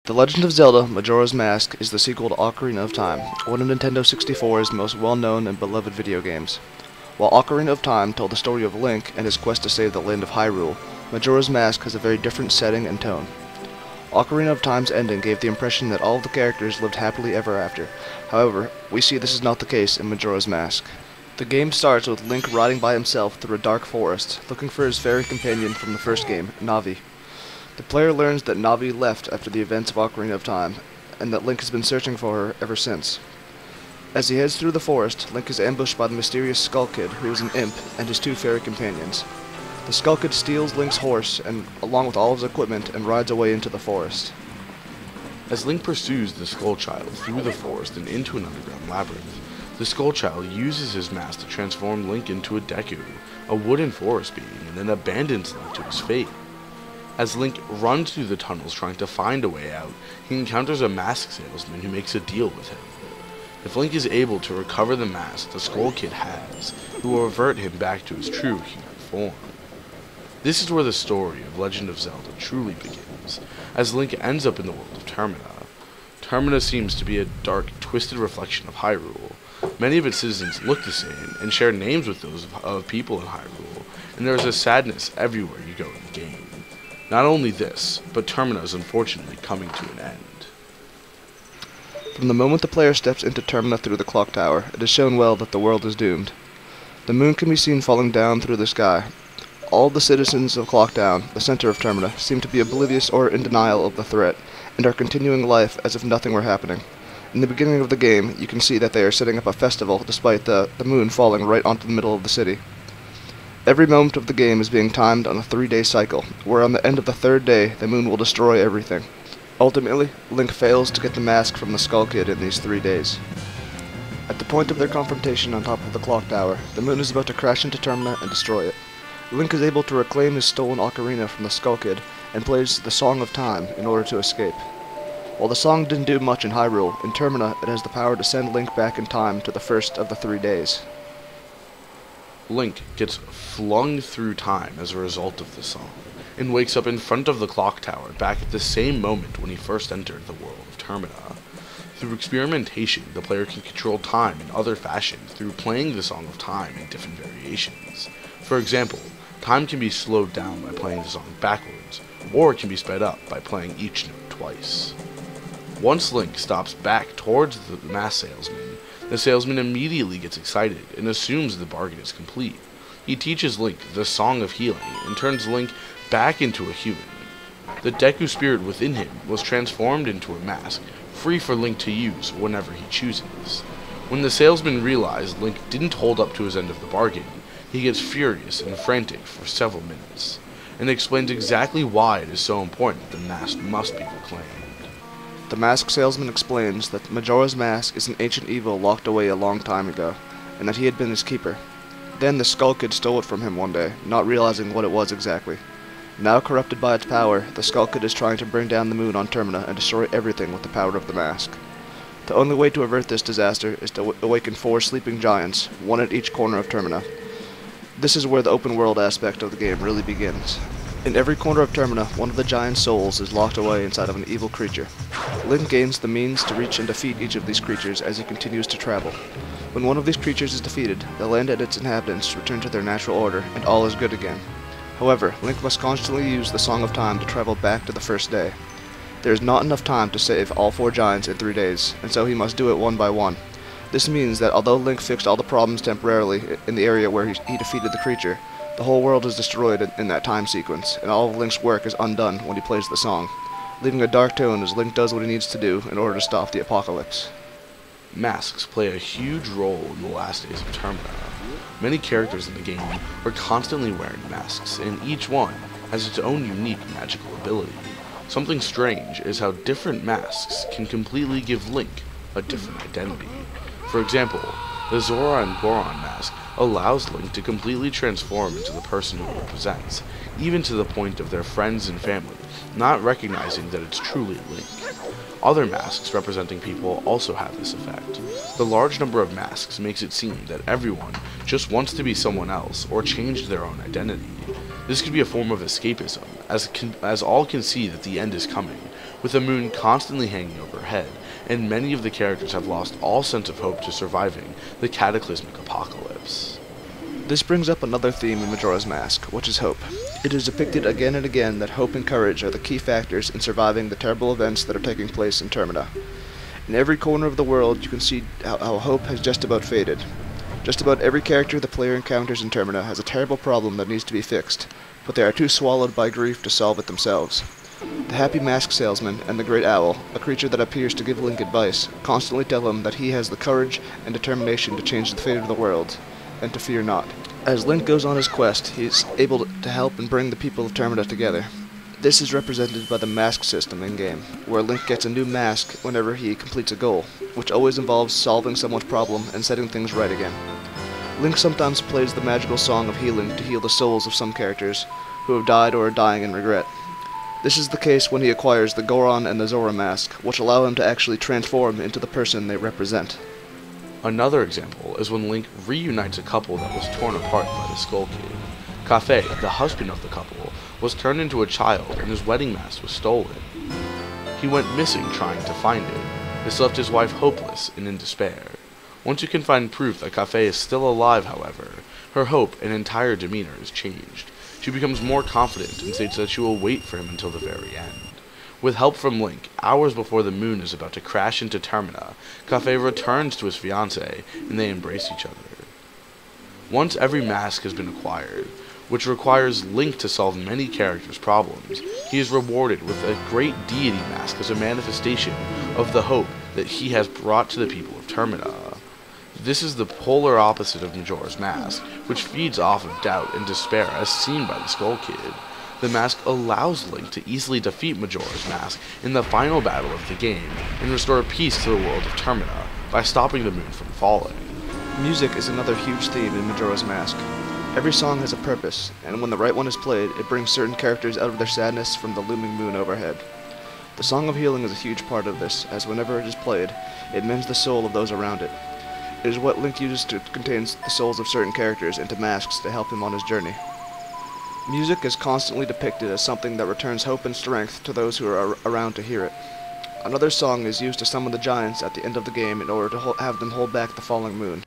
The Legend of Zelda: Majora's Mask is the sequel to Ocarina of Time, one of Nintendo 64's most well-known and beloved video games. While Ocarina of Time told the story of Link and his quest to save the land of Hyrule, Majora's Mask has a very different setting and tone. Ocarina of Time's ending gave the impression that all of the characters lived happily ever after. However, we see this is not the case in Majora's Mask. The game starts with Link riding by himself through a dark forest, looking for his fairy companion from the first game, Navi. The player learns that Navi left after the events of Ocarina of Time, and that Link has been searching for her ever since. As he heads through the forest, Link is ambushed by the mysterious Skull Kid, who is an imp, and his two fairy companions. The Skull Kid steals Link's horse, along with all of his equipment, and rides away into the forest. As Link pursues the Skull Child through the forest and into an underground labyrinth, the Skull Child uses his mask to transform Link into a Deku, a wooden forest being, and then abandons Link to his fate. As Link runs through the tunnels trying to find a way out, he encounters a mask salesman who makes a deal with him. If Link is able to recover the mask the Skull Kid has, he will revert him back to his true human form. This is where the story of Legend of Zelda truly begins, as Link ends up in the world of Termina. Termina seems to be a dark, twisted reflection of Hyrule. Many of its citizens look the same and share names with those of people in Hyrule, and there is a sadness everywhere you go in the game. Not only this, but Termina is unfortunately coming to an end. From the moment the player steps into Termina through the clock tower, it is shown well that the world is doomed. The moon can be seen falling down through the sky. All the citizens of Clocktown, the center of Termina, seem to be oblivious or in denial of the threat, and are continuing life as if nothing were happening. In the beginning of the game, you can see that they are setting up a festival despite the moon falling right onto the middle of the city. Every moment of the game is being timed on a 3-day cycle, where on the end of the third day, the moon will destroy everything. Ultimately, Link fails to get the mask from the Skull Kid in these 3 days. At the point of their confrontation on top of the clock tower, the moon is about to crash into Termina and destroy it. Link is able to reclaim his stolen ocarina from the Skull Kid and plays the Song of Time in order to escape. While the song didn't do much in Hyrule, in Termina it has the power to send Link back in time to the first of the 3 days. Link gets flung through time as a result of the song, and wakes up in front of the clock tower back at the same moment when he first entered the world of Termina. Through experimentation, the player can control time in other fashions through playing the Song of Time in different variations. For example, time can be slowed down by playing the song backwards, or it can be sped up by playing each note twice. Once Link stops back towards the mask salesman, the salesman immediately gets excited and assumes the bargain is complete. He teaches Link the Song of Healing and turns Link back into a human. The Deku spirit within him was transformed into a mask, free for Link to use whenever he chooses. When the salesman realized Link didn't hold up to his end of the bargain, he gets furious and frantic for several minutes, and explains exactly why it is so important that the mask must be reclaimed. The mask salesman explains that Majora's Mask is an ancient evil locked away a long time ago, and that he had been its keeper. Then the Skull Kid stole it from him one day, not realizing what it was exactly. Now corrupted by its power, the Skull Kid is trying to bring down the moon on Termina and destroy everything with the power of the mask. The only way to avert this disaster is to awaken 4 sleeping giants, one at each corner of Termina. This is where the open world aspect of the game really begins. In every corner of Termina, one of the giant's souls is locked away inside of an evil creature. Link gains the means to reach and defeat each of these creatures as he continues to travel. When one of these creatures is defeated, the land and its inhabitants return to their natural order, and all is good again. However, Link must constantly use the Song of Time to travel back to the first day. There is not enough time to save all 4 giants in 3 days, and so he must do it one by one. This means that although Link fixed all the problems temporarily in the area where he defeated the creature, the whole world is destroyed in that time sequence, and all of Link's work is undone when he plays the song, leaving a dark tone as Link does what he needs to do in order to stop the apocalypse. Masks play a huge role in the last days of Termina. Many characters in the game are constantly wearing masks, and each one has its own unique magical ability. Something strange is how different masks can completely give Link a different identity. For example, the Zora and Goron mask allows Link to completely transform into the person who it represents, even to the point of their friends and family not recognizing that it's truly Link. Other masks representing people also have this effect. The large number of masks makes it seem that everyone just wants to be someone else or change their own identity. This could be a form of escapism, as all can see that the end is coming, with the moon constantly hanging overhead, and many of the characters have lost all sense of hope to surviving the cataclysmic apocalypse. This brings up another theme in Majora's Mask, which is hope. It is depicted again and again that hope and courage are the key factors in surviving the terrible events that are taking place in Termina. In every corner of the world, you can see how hope has just about faded. Just about every character the player encounters in Termina has a terrible problem that needs to be fixed, but they are too swallowed by grief to solve it themselves. The happy mask salesman and the great owl, a creature that appears to give Link advice, constantly tell him that he has the courage and determination to change the fate of the world, and to fear not. As Link goes on his quest, he is able to help and bring the people of Termina together. This is represented by the mask system in-game, where Link gets a new mask whenever he completes a goal, which always involves solving someone's problem and setting things right again. Link sometimes plays the magical song of healing to heal the souls of some characters who have died or are dying in regret. This is the case when he acquires the Goron and the Zora mask, which allow him to actually transform into the person they represent. Another example is when Link reunites a couple that was torn apart by the Skull Kid. Kafei, the husband of the couple, was turned into a child and his wedding mask was stolen. He went missing trying to find it. This left his wife hopeless and in despair. Once you can find proof that Kafei is still alive, however, her hope and entire demeanor is changed. She becomes more confident and states that she will wait for him until the very end. With help from Link, hours before the moon is about to crash into Termina, Kafei returns to his fiancée and they embrace each other. Once every mask has been acquired, which requires Link to solve many characters' problems, he is rewarded with a great deity mask as a manifestation of the hope that he has brought to the people of Termina. This is the polar opposite of Majora's Mask, which feeds off of doubt and despair as seen by the Skull Kid. The mask allows Link to easily defeat Majora's Mask in the final battle of the game and restore peace to the world of Termina by stopping the moon from falling. Music is another huge theme in Majora's Mask. Every song has a purpose, and when the right one is played, it brings certain characters out of their sadness from the looming moon overhead. The Song of Healing is a huge part of this, as whenever it is played, it mends the soul of those around it. It is what Link uses to contain the souls of certain characters into masks to help him on his journey. Music is constantly depicted as something that returns hope and strength to those who are around to hear it. Another song is used to summon the giants at the end of the game in order to have them hold back the falling moon.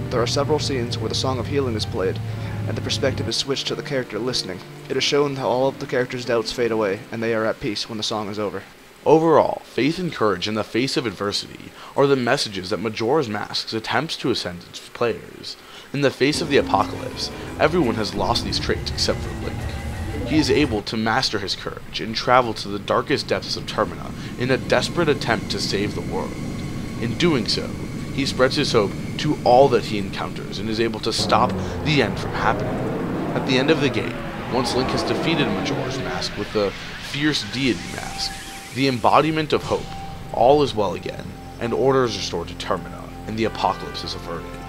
There are several scenes where the Song of Healing is played, and the perspective is switched to the character listening. It is shown how all of the characters' doubts fade away, and they are at peace when the song is over. Overall, faith and courage in the face of adversity are the messages that Majora's Mask attempts to send its players. In the face of the apocalypse, everyone has lost these traits except for Link. He is able to master his courage and travel to the darkest depths of Termina in a desperate attempt to save the world. In doing so, he spreads his hope to all that he encounters and is able to stop the end from happening. At the end of the game, once Link has defeated Majora's Mask with the fierce deity mask, the embodiment of hope, all is well again, and order is restored to Termina, and the apocalypse is averted.